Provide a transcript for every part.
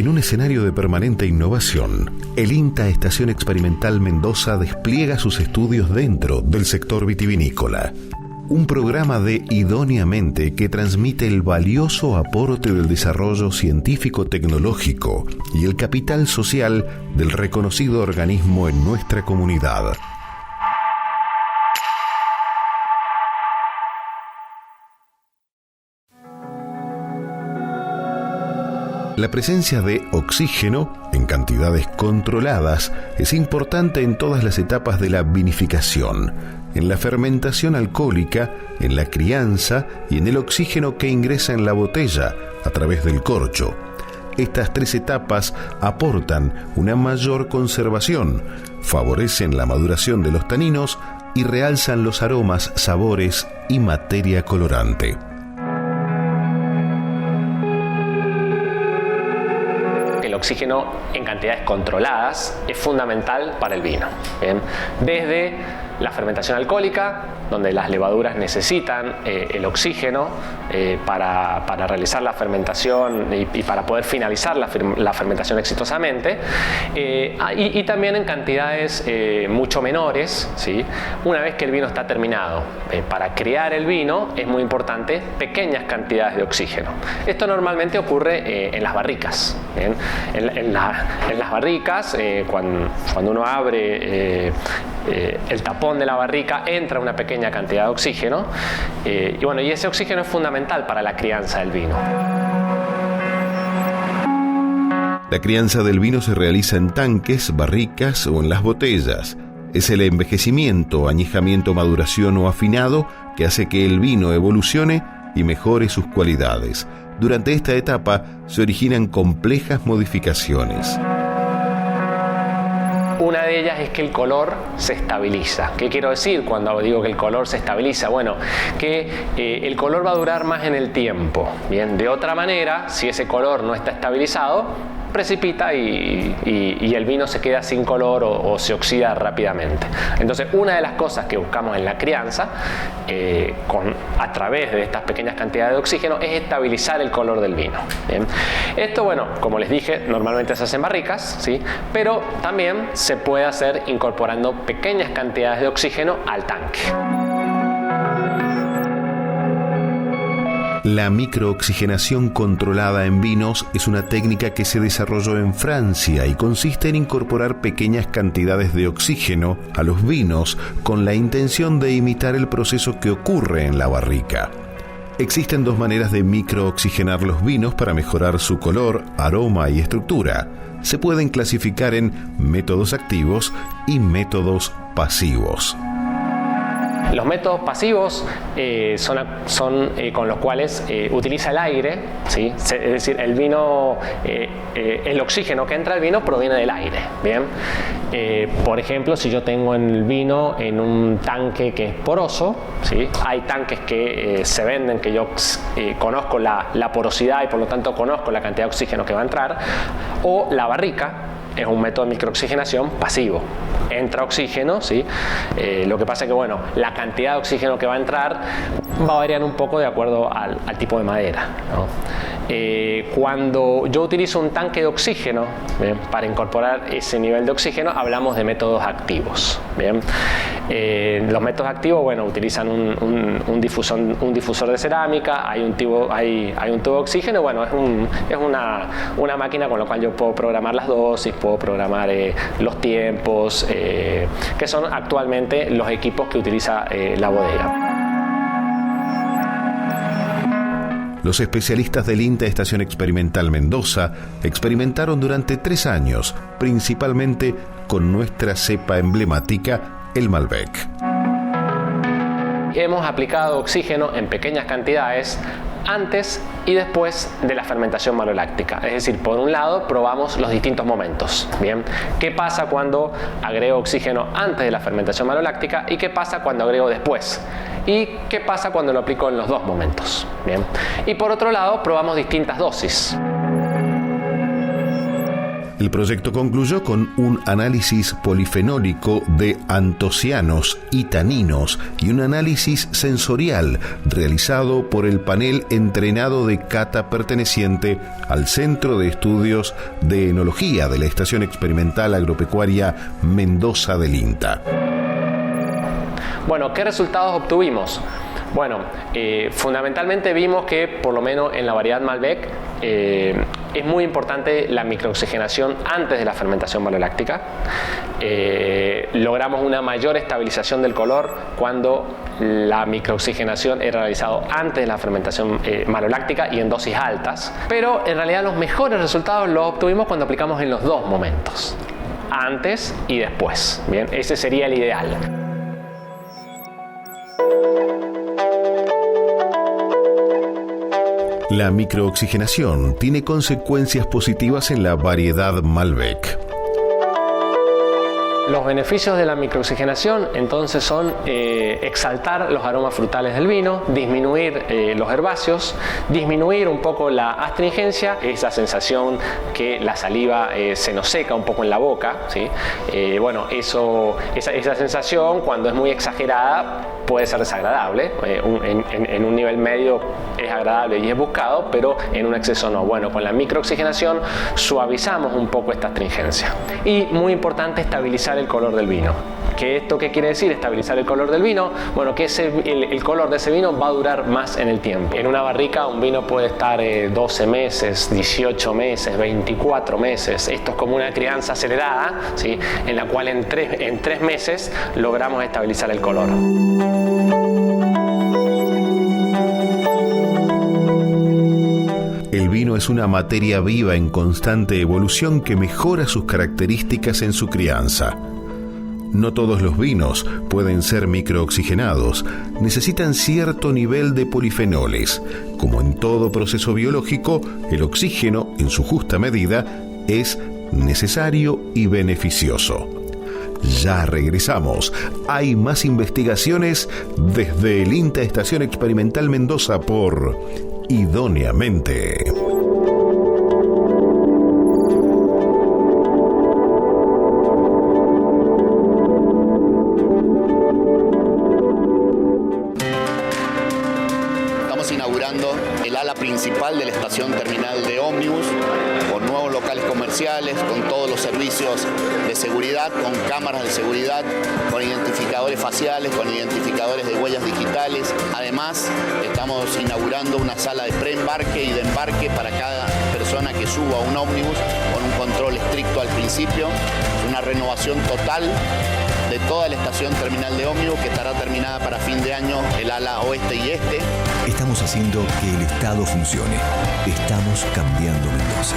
En un escenario de permanente innovación, el INTA Estación Experimental Mendoza despliega sus estudios dentro del sector vitivinícola. Un programa de Idóneamente que transmite el valioso aporte del desarrollo científico-tecnológico y el capital social del reconocido organismo en nuestra comunidad. La presencia de oxígeno en cantidades controladas es importante en todas las etapas de la vinificación, en la fermentación alcohólica, en la crianza y en el oxígeno que ingresa en la botella a través del corcho. Estas tres etapas aportan una mayor conservación, favorecen la maduración de los taninos y realzan los aromas, sabores y materia colorante. El oxígeno en cantidades controladas es fundamental para el vino. ¿Bien? Desde la fermentación alcohólica, donde las levaduras necesitan el oxígeno para realizar la fermentación y para poder finalizar la fermentación exitosamente, y también en cantidades mucho menores, ¿sí? Una vez que el vino está terminado. Para crear el vino es muy importante pequeñas cantidades de oxígeno. Esto normalmente ocurre en las barricas. ¿Bien? En las barricas, cuando uno abre el tapón de la barrica, entra una pequeña cantidad de oxígeno, y ese oxígeno es fundamental para la crianza del vino. La crianza del vino se realiza en tanques, barricas o en las botellas. Es el envejecimiento, añejamiento, maduración o afinado que hace que el vino evolucione y mejore sus cualidades. Durante esta etapa se originan complejas modificaciones. Una de ellas es que el color se estabiliza. ¿Qué quiero decir cuando digo que el color se estabiliza? Bueno, que el color va a durar más en el tiempo. Bien, de otra manera, si ese color no está estabilizado, precipita y el vino se queda sin color o se oxida rápidamente. Entonces, una de las cosas que buscamos en la crianza, a través de estas pequeñas cantidades de oxígeno, es estabilizar el color del vino. Bien. Esto, bueno, como les dije, normalmente se hace en barricas, ¿sí? Pero también se puede hacer incorporando pequeñas cantidades de oxígeno al tanque. La microoxigenación controlada en vinos es una técnica que se desarrolló en Francia y consiste en incorporar pequeñas cantidades de oxígeno a los vinos con la intención de imitar el proceso que ocurre en la barrica. Existen dos maneras de microoxigenar los vinos para mejorar su color, aroma y estructura. Se pueden clasificar en métodos activos y métodos pasivos. Los métodos pasivos son con los cuales utiliza el aire, ¿sí? Es decir, el vino, el oxígeno que entra al vino proviene del aire. Bien, por ejemplo, si yo tengo el vino en un tanque que es poroso, ¿sí? Hay tanques que se venden que yo conozco la porosidad y por lo tanto conozco la cantidad de oxígeno que va a entrar, o la barrica. Es un método de microoxigenación pasivo. Entra oxígeno, ¿sí? Lo que pasa es que, bueno, la cantidad de oxígeno que va a entrar va a variar un poco de acuerdo al tipo de madera, ¿no? Cuando yo utilizo un tanque de oxígeno, ¿bien? Para incorporar ese nivel de oxígeno, hablamos de métodos activos. ¿Bien? Los métodos activos, bueno, utilizan un difusor de cerámica, hay un tubo de oxígeno. Bueno, es una máquina con la cual yo puedo programar las dosis, puedo programar los tiempos, que son actualmente los equipos que utiliza la bodega. Los especialistas del INTA Estación Experimental Mendoza experimentaron durante 3 años, principalmente con nuestra cepa emblemática, el Malbec. Hemos aplicado oxígeno en pequeñas cantidades antes y después de la fermentación maloláctica. Es decir, por un lado probamos los distintos momentos. Bien, ¿qué pasa cuando agrego oxígeno antes de la fermentación maloláctica y qué pasa cuando agrego después? ¿Y qué pasa cuando lo aplico en los dos momentos? Bien. Y por otro lado probamos distintas dosis. El proyecto concluyó con un análisis polifenólico de antocianos y taninos y un análisis sensorial realizado por el panel entrenado de cata perteneciente al Centro de Estudios de Enología de la Estación Experimental Agropecuaria Mendoza del INTA. Bueno, ¿qué resultados obtuvimos? Bueno, fundamentalmente vimos que, por lo menos en la variedad Malbec, es muy importante la microoxigenación antes de la fermentación maloláctica. Logramos una mayor estabilización del color cuando la microoxigenación era realizada antes de la fermentación maloláctica y en dosis altas. Pero en realidad los mejores resultados los obtuvimos cuando aplicamos en los dos momentos, antes y después. Bien, ese sería el ideal. La microoxigenación tiene consecuencias positivas en la variedad Malbec. Los beneficios de la microoxigenación entonces son exaltar los aromas frutales del vino, disminuir los herbáceos, disminuir un poco la astringencia, esa sensación que la saliva se nos seca un poco en la boca, ¿sí? Bueno, esa sensación, cuando es muy exagerada, puede ser desagradable. En un nivel medio es agradable y es buscado, pero en un exceso no. Bueno, con la microoxigenación suavizamos un poco esta astringencia. Y muy importante, estabilizar el color del vino. ¿Qué quiere decir estabilizar el color del vino? Bueno, que el color de ese vino va a durar más en el tiempo. En una barrica un vino puede estar 12 meses, 18 meses, 24 meses. Esto es como una crianza acelerada, ¿sí? En la cual en 3 meses logramos estabilizar el color. El vino es una materia viva en constante evolución que mejora sus características en su crianza. No todos los vinos pueden ser microoxigenados, necesitan cierto nivel de polifenoles. Como en todo proceso biológico, el oxígeno, en su justa medida, es necesario y beneficioso. Ya regresamos. Hay más investigaciones desde el INTA Estación Experimental Mendoza por Idóneamente. Estamos inaugurando el ala principal de la estación terminal de ómnibus, con nuevos locales comerciales, con todos los servicios de seguridad, con cámaras de seguridad, con identificadores faciales, con identificadores de huellas digitales. Además, estamos inaugurando una sala de preembarque y de embarque para cada persona que suba a un ómnibus, con un control estricto al principio, una renovación total de toda la estación terminal de ómnibus, que estará terminada para fin de año, el ala oeste y este. Estamos haciendo que el Estado funcione. Estamos cambiando Mendoza.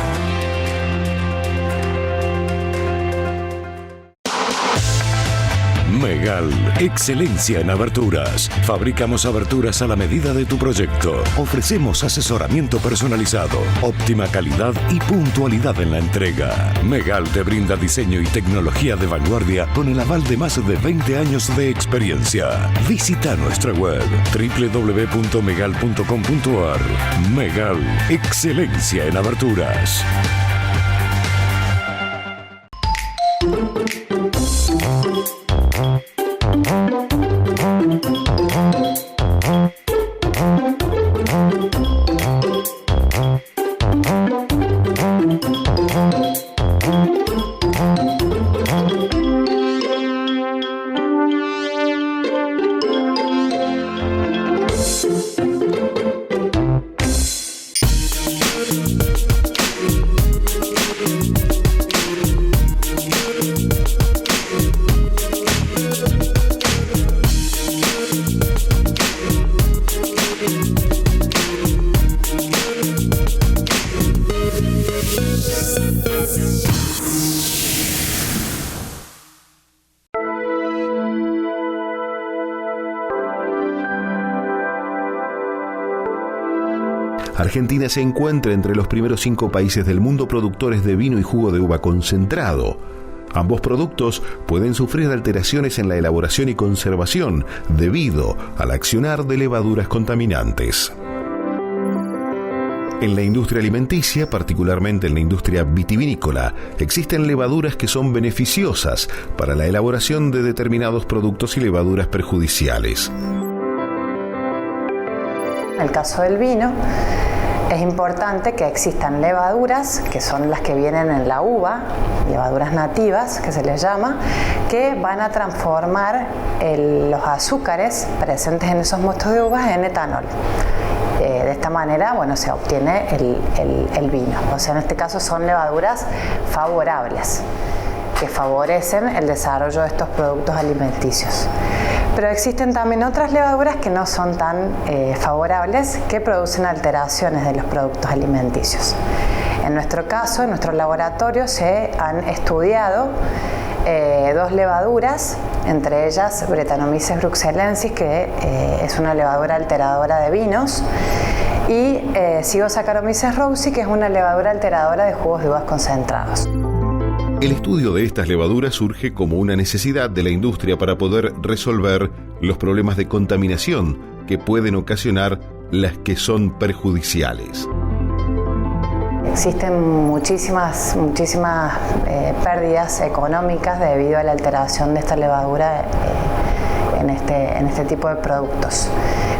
Megal, excelencia en aberturas. Fabricamos aberturas a la medida de tu proyecto. Ofrecemos asesoramiento personalizado, óptima calidad y puntualidad en la entrega. Megal te brinda diseño y tecnología de vanguardia con el aval de más de 20 años de experiencia. Visita nuestra web www.megal.com.ar. Megal, excelencia en aberturas. Argentina se encuentra entre los primeros 5 países del mundo productores de vino y jugo de uva concentrado. Ambos productos pueden sufrir alteraciones en la elaboración y conservación debido al accionar de levaduras contaminantes. En la industria alimenticia, particularmente en la industria vitivinícola, existen levaduras que son beneficiosas para la elaboración de determinados productos y levaduras perjudiciales. En el caso del vino, es importante que existan levaduras, que son las que vienen en la uva, levaduras nativas, que se les llama, que van a transformar los azúcares presentes en esos mostos de uvas en etanol. De esta manera, se obtiene el vino. O sea, en este caso son levaduras favorables, que favorecen el desarrollo de estos productos alimenticios. Pero existen también otras levaduras que no son tan favorables, que producen alteraciones de los productos alimenticios. En nuestro caso, en nuestro laboratorio, se han estudiado 2 levaduras, entre ellas Brettanomyces bruxellensis, que es una levadura alteradora de vinos, y Zygossaccharomyces roussi, que es una levadura alteradora de jugos de uvas concentrados. El estudio de estas levaduras surge como una necesidad de la industria para poder resolver los problemas de contaminación que pueden ocasionar las que son perjudiciales. Existen muchísimas pérdidas económicas debido a la alteración de esta levadura en este tipo de productos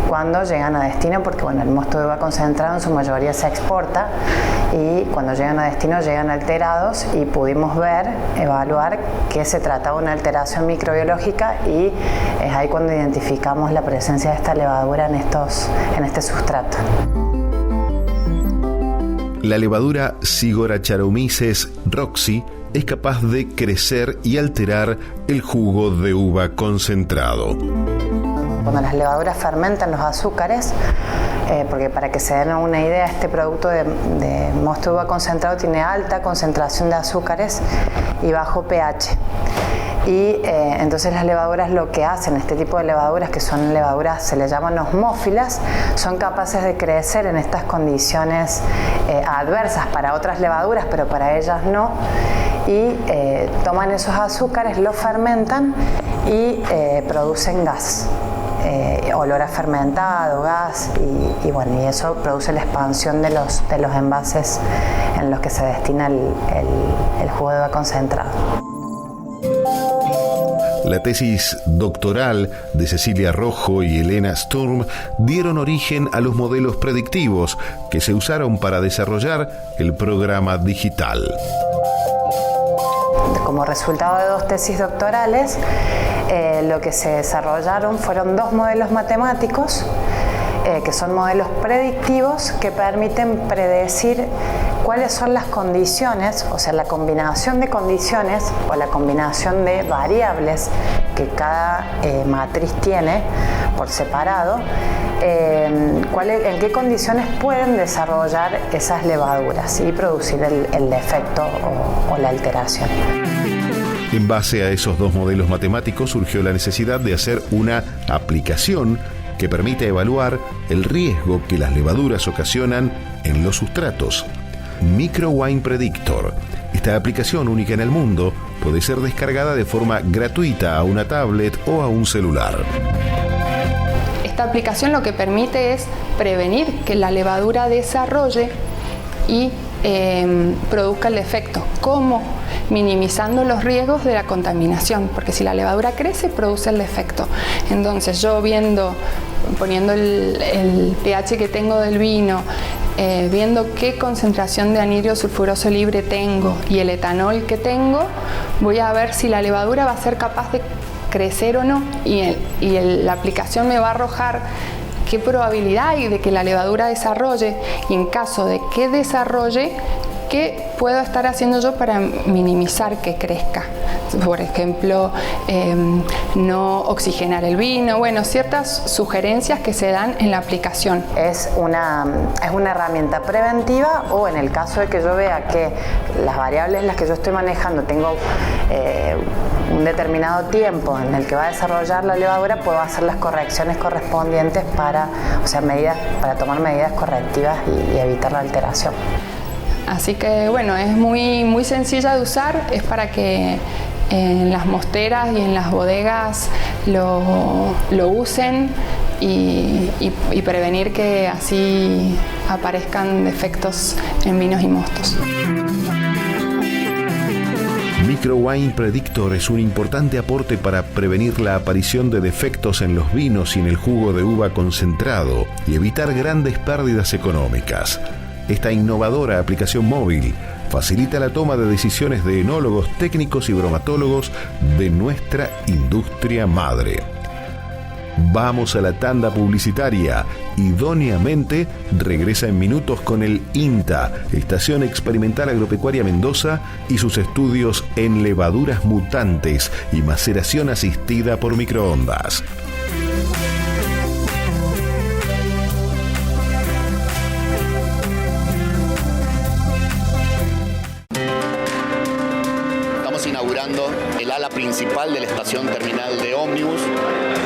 cuando llegan a destino, porque el mosto de uva concentrado en su mayoría se exporta, y cuando llegan a destino llegan alterados, y pudimos evaluar que se trataba de una alteración microbiológica, y es ahí cuando identificamos la presencia de esta levadura en este sustrato. La levadura Zygossaccharomyces roxy es capaz de crecer y alterar el jugo de uva concentrado. Cuando las levaduras fermentan los azúcares, porque para que se den una idea, este producto de mosto de uva concentrado tiene alta concentración de azúcares y bajo pH. Y entonces las levaduras lo que hacen, este tipo de levaduras, que son levaduras, se les llaman osmófilas, son capaces de crecer en estas condiciones adversas para otras levaduras, pero para ellas no, y toman esos azúcares, los fermentan y producen gas. Olor a fermentado, gas, y eso produce la expansión de los envases en los que se destina el jugo de uva concentrado. La tesis doctoral de Cecilia Rojo y Elena Sturm dieron origen a los modelos predictivos que se usaron para desarrollar el programa digital. Como resultado de 2 tesis doctorales, lo que se desarrollaron fueron 2 modelos matemáticos, que son modelos predictivos que permiten predecir cuáles son las condiciones, o sea, la combinación de condiciones o la combinación de variables que cada matriz tiene por separado, en qué condiciones pueden desarrollar esas levaduras y producir el defecto o la alteración. En base a esos 2 modelos matemáticos surgió la necesidad de hacer una aplicación que permite evaluar el riesgo que las levaduras ocasionan en los sustratos. MicroWine Predictor. Esta aplicación única en el mundo puede ser descargada de forma gratuita a una tablet o a un celular. Esta aplicación lo que permite es prevenir que la levadura desarrolle y produzca el defecto. ¿Cómo? Minimizando los riesgos de la contaminación, porque si la levadura crece, produce el defecto. Entonces yo poniendo el pH que tengo del vino, viendo qué concentración de anhídrido sulfuroso libre tengo y el etanol que tengo, voy a ver si la levadura va a ser capaz de crecer o no, y la aplicación me va a arrojar qué probabilidad hay de que la levadura desarrolle, y en caso de que desarrolle, ¿qué puedo estar haciendo yo para minimizar que crezca? Por ejemplo, no oxigenar el vino, ciertas sugerencias que se dan en la aplicación. Es una herramienta preventiva, o en el caso de que yo vea que las variables en las que yo estoy manejando tengo un determinado tiempo en el que va a desarrollar la levadura, puedo hacer las correcciones correspondientes para tomar medidas correctivas y evitar la alteración. Así que es muy sencilla de usar, es para que en las mosteras y en las bodegas lo usen y prevenir que así aparezcan defectos en vinos y mostos. Microwine Predictor es un importante aporte para prevenir la aparición de defectos en los vinos y en el jugo de uva concentrado y evitar grandes pérdidas económicas. Esta innovadora aplicación móvil facilita la toma de decisiones de enólogos, técnicos y bromatólogos de nuestra industria madre. Vamos a la tanda publicitaria. Idóneamente regresa en minutos con el INTA, Estación Experimental Agropecuaria Mendoza, y sus estudios en levaduras mutantes y maceración asistida por microondas. Estamos inaugurando el ala principal de la estación terminal de ómnibus,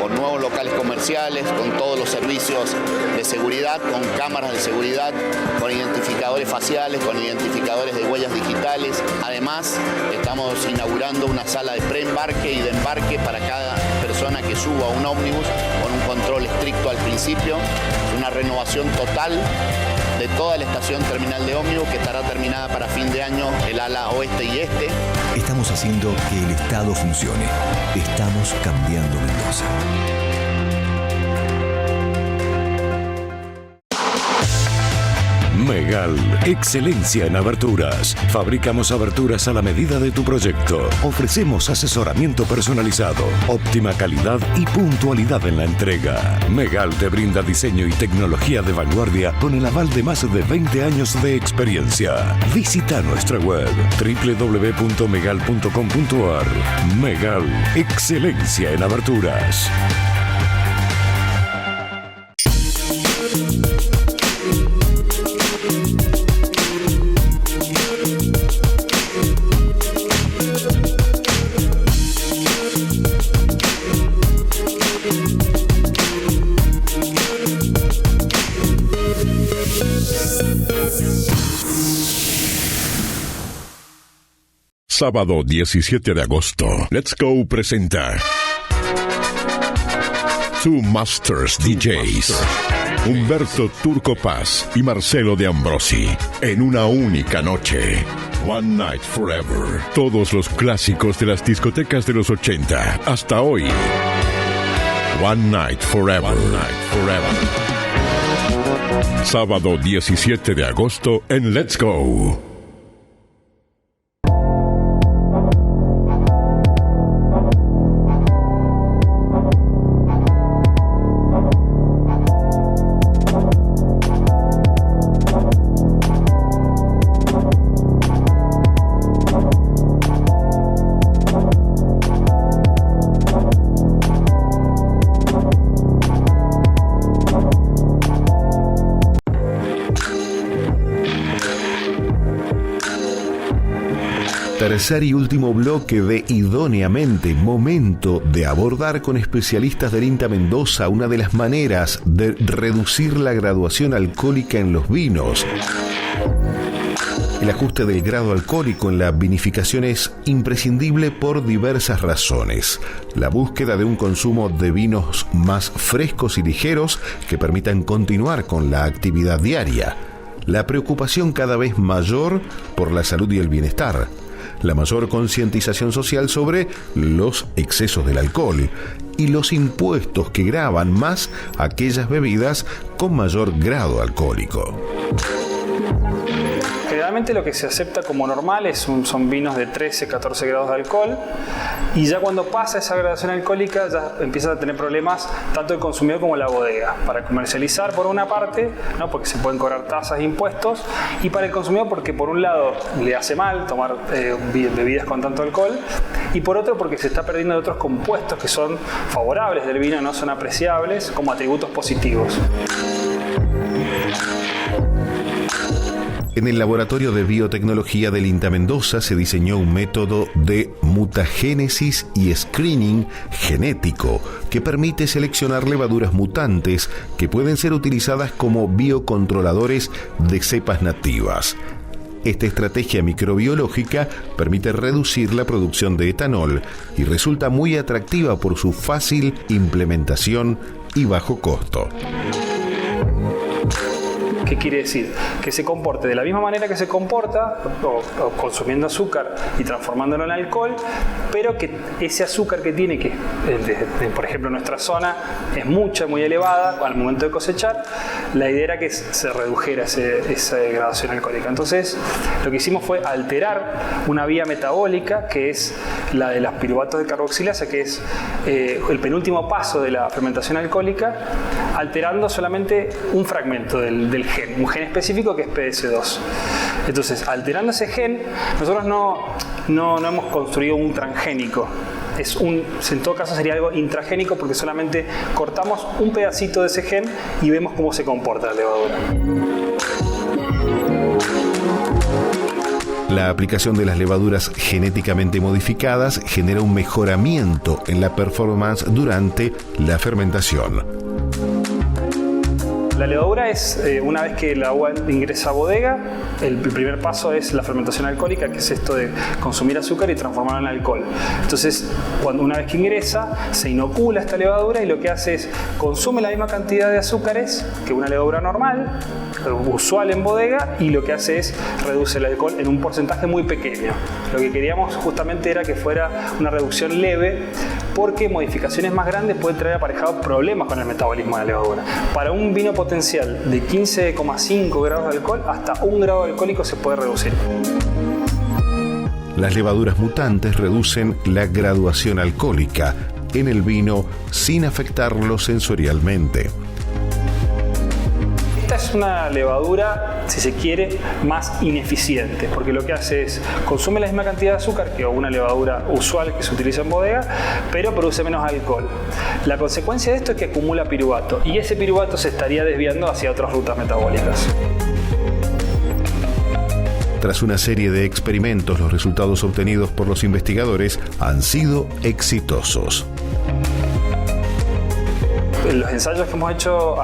con nuevos locales comerciales, con todos los servicios de seguridad, con cámaras de seguridad, con identificadores faciales, con identificadores de huellas digitales. Además, estamos inaugurando una sala de preembarque y de embarque para cada persona que suba a un ómnibus, con un control estricto al principio, una renovación total de toda la estación terminal de ómnibus, que estará terminada para fin de año, el ala oeste y este. Estamos haciendo que el Estado funcione. Estamos cambiando Mendoza. Megal, excelencia en aberturas. Fabricamos aberturas a la medida de tu proyecto. Ofrecemos asesoramiento personalizado, óptima calidad y puntualidad en la entrega. Megal te brinda diseño y tecnología de vanguardia con el aval de más de 20 años de experiencia. Visita nuestra web www.megal.com.ar. Megal, excelencia en aberturas. Sábado 17 de agosto, Let's Go presenta Two Masters DJs, Humberto Turco Paz y Marcelo de Ambrosi, en una única noche. One Night Forever. Todos los clásicos de las discotecas de los 80 hasta hoy. One Night Forever. One Night Forever. Sábado 17 de agosto en Let's Go. Tercer y último bloque de Idóneamente, momento de abordar con especialistas del INTA Mendoza una de las maneras de reducir la graduación alcohólica en los vinos. El ajuste del grado alcohólico en la vinificación es imprescindible por diversas razones. La búsqueda de un consumo de vinos más frescos y ligeros que permitan continuar con la actividad diaria. La preocupación cada vez mayor por la salud y el bienestar. La mayor concientización social sobre los excesos del alcohol y los impuestos que gravan más aquellas bebidas con mayor grado alcohólico. Generalmente lo que se acepta como normal son vinos de 13-14 grados de alcohol, y ya cuando pasa esa graduación alcohólica ya empieza a tener problemas tanto el consumidor como la bodega. Para comercializar por una parte, ¿no? Porque se pueden cobrar tasas e impuestos, y para el consumidor porque por un lado le hace mal tomar bebidas con tanto alcohol, y por otro porque se está perdiendo de otros compuestos que son favorables del vino, no son apreciables como atributos positivos. En el Laboratorio de Biotecnología del INTA Mendoza se diseñó un método de mutagénesis y screening genético que permite seleccionar levaduras mutantes que pueden ser utilizadas como biocontroladores de cepas nativas. Esta estrategia microbiológica permite reducir la producción de etanol y resulta muy atractiva por su fácil implementación y bajo costo. ¿Qué quiere decir? Que se comporte de la misma manera que se comporta, o consumiendo azúcar y transformándolo en alcohol, pero que ese azúcar que tiene, que por ejemplo en nuestra zona es muy elevada al momento de cosechar, la idea era que se redujera esa graduación alcohólica. Entonces lo que hicimos fue alterar una vía metabólica, que es la de los piruvatos de carboxilasa, que es el penúltimo paso de la fermentación alcohólica, alterando solamente un fragmento del gen, un gen específico que es PDC2. Entonces, alterando ese gen, nosotros no hemos construido un transgénico. En todo caso sería algo intragénico, porque solamente cortamos un pedacito de ese gen y vemos cómo se comporta la levadura. La aplicación de las levaduras genéticamente modificadas genera un mejoramiento en la performance durante la fermentación. La levadura es, una vez que el agua ingresa a bodega, el primer paso es la fermentación alcohólica, que es esto de consumir azúcar y transformarlo en alcohol. Entonces, una vez que ingresa, se inocula esta levadura y lo que hace es consume la misma cantidad de azúcares que una levadura normal, usual en bodega, y lo que hace es reduce el alcohol en un porcentaje muy pequeño. Lo que queríamos justamente era que fuera una reducción leve, porque modificaciones más grandes pueden traer aparejados problemas con el metabolismo de la levadura. Para un vino potencial de 15,5 grados de alcohol, hasta 1 grado alcohólico se puede reducir. Las levaduras mutantes reducen la graduación alcohólica en el vino sin afectarlo sensorialmente. Esta es una levadura, si se quiere, más ineficiente, porque lo que hace es consume la misma cantidad de azúcar que una levadura usual que se utiliza en bodega, pero produce menos alcohol. La consecuencia de esto es que acumula piruvato, y ese piruvato se estaría desviando hacia otras rutas metabólicas. Tras una serie de experimentos, los resultados obtenidos por los investigadores han sido exitosos. Los ensayos que hemos hecho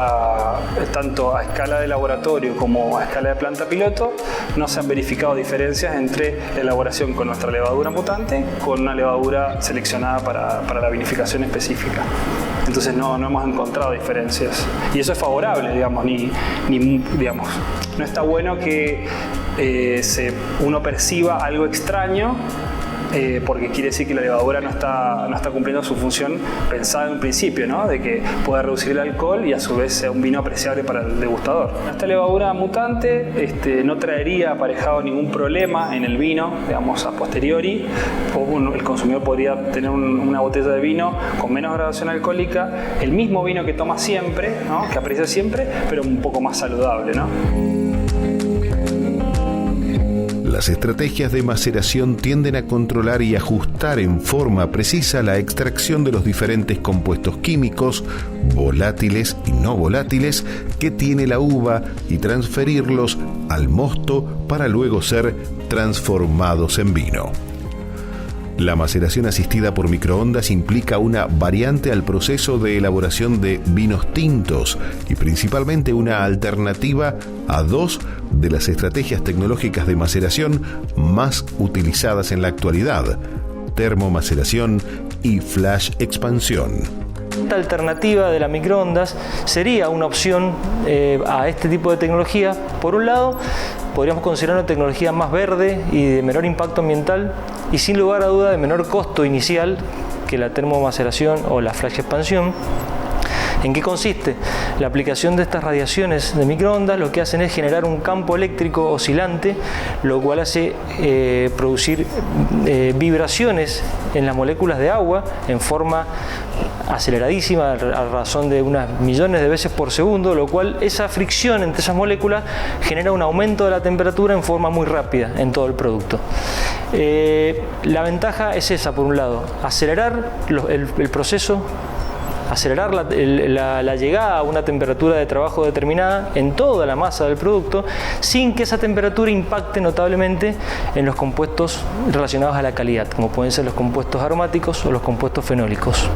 tanto a escala de laboratorio como a escala de planta piloto, no se han verificado diferencias entre la elaboración con nuestra levadura mutante con una levadura seleccionada para la vinificación específica. Entonces no hemos encontrado diferencias, y eso es favorable, digamos, digamos, no está bueno que uno perciba algo extraño, porque quiere decir que la levadura no está cumpliendo su función pensada en un principio, ¿no? De que pueda reducir el alcohol y a su vez sea un vino apreciable para el degustador. Esta levadura mutante no traería aparejado ningún problema en el vino, digamos, a posteriori, o el consumidor podría tener una botella de vino con menos graduación alcohólica, el mismo vino que toma siempre, ¿no? Que aprecia siempre, pero un poco más saludable, ¿no? Las estrategias de maceración tienden a controlar y ajustar en forma precisa la extracción de los diferentes compuestos químicos, volátiles y no volátiles, que tiene la uva y transferirlos al mosto para luego ser transformados en vino. La maceración asistida por microondas implica una variante al proceso de elaboración de vinos tintos y principalmente una alternativa a dos de las estrategias tecnológicas de maceración más utilizadas en la actualidad: termomaceración y flash expansión. Esta alternativa de la microondas sería una opción a este tipo de tecnología. Por un lado, podríamos considerar una tecnología más verde y de menor impacto ambiental, y sin lugar a duda de menor costo inicial que la termomaceración o la flash expansión. ¿En qué consiste? La aplicación de estas radiaciones de microondas lo que hacen es generar un campo eléctrico oscilante, lo cual hace producir vibraciones en las moléculas de agua en forma aceleradísima, a razón de unas millones de veces por segundo, lo cual esa fricción entre esas moléculas genera un aumento de la temperatura en forma muy rápida en todo el producto. La ventaja es esa, por un lado, acelerar el proceso, acelerar la llegada a una temperatura de trabajo determinada en toda la masa del producto, sin que esa temperatura impacte notablemente en los compuestos relacionados a la calidad, como pueden ser los compuestos aromáticos o los compuestos fenólicos.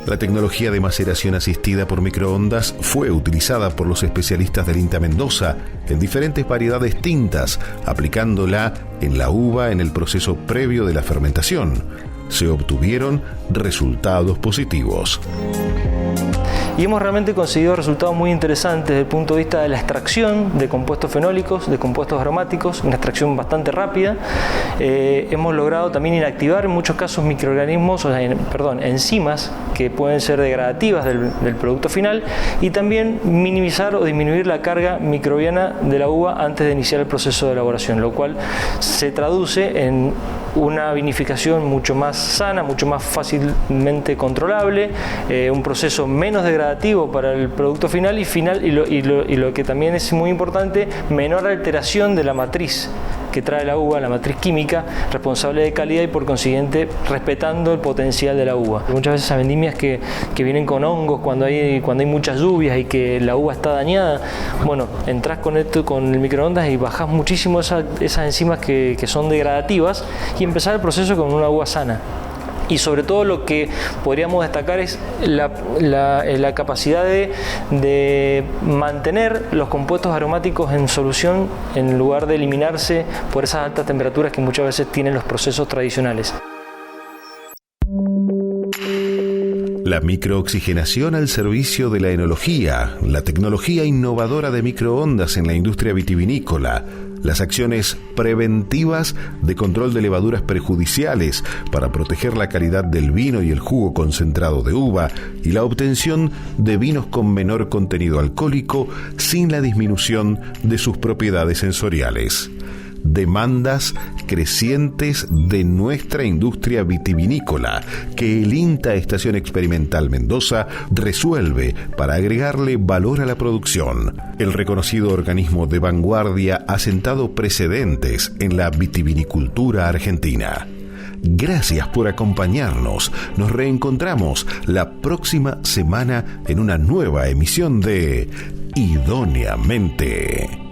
La tecnología de maceración asistida por microondas fue utilizada por los especialistas del INTA Mendoza en diferentes variedades tintas, aplicándola en la uva en el proceso previo de la fermentación. se obtuvieron resultados positivos. Y hemos realmente conseguido resultados muy interesantes desde el punto de vista de la extracción de compuestos fenólicos, de compuestos aromáticos, una extracción bastante rápida. Hemos logrado también inactivar en muchos casos microorganismos, enzimas que pueden ser degradativas del producto final, y también minimizar o disminuir la carga microbiana de la uva antes de iniciar el proceso de elaboración, lo cual se traduce en una vinificación mucho más sana, mucho más fácilmente controlable, un proceso menos degradativo para el producto final y lo que también es muy importante, menor alteración de la matriz que trae la uva, la matriz química responsable de calidad, y por consiguiente respetando el potencial de la uva. Muchas veces hay vendimias que vienen con hongos cuando hay muchas lluvias y que la uva está dañada. Bueno, entras con el microondas y bajás muchísimo esas enzimas que son degradativas y empezar el proceso con una uva sana. Y sobre todo lo que podríamos destacar es la capacidad de mantener los compuestos aromáticos en solución en lugar de eliminarse por esas altas temperaturas que muchas veces tienen los procesos tradicionales. La microoxigenación al servicio de la enología, la tecnología innovadora de microondas en la industria vitivinícola, las acciones preventivas de control de levaduras perjudiciales para proteger la calidad del vino y el jugo concentrado de uva, y la obtención de vinos con menor contenido alcohólico sin la disminución de sus propiedades sensoriales. Demandas crecientes de nuestra industria vitivinícola que el INTA Estación Experimental Mendoza resuelve para agregarle valor a la producción. El reconocido organismo de vanguardia ha sentado precedentes en la vitivinicultura argentina. Gracias por acompañarnos. Nos reencontramos la próxima semana en una nueva emisión de Idóneamente.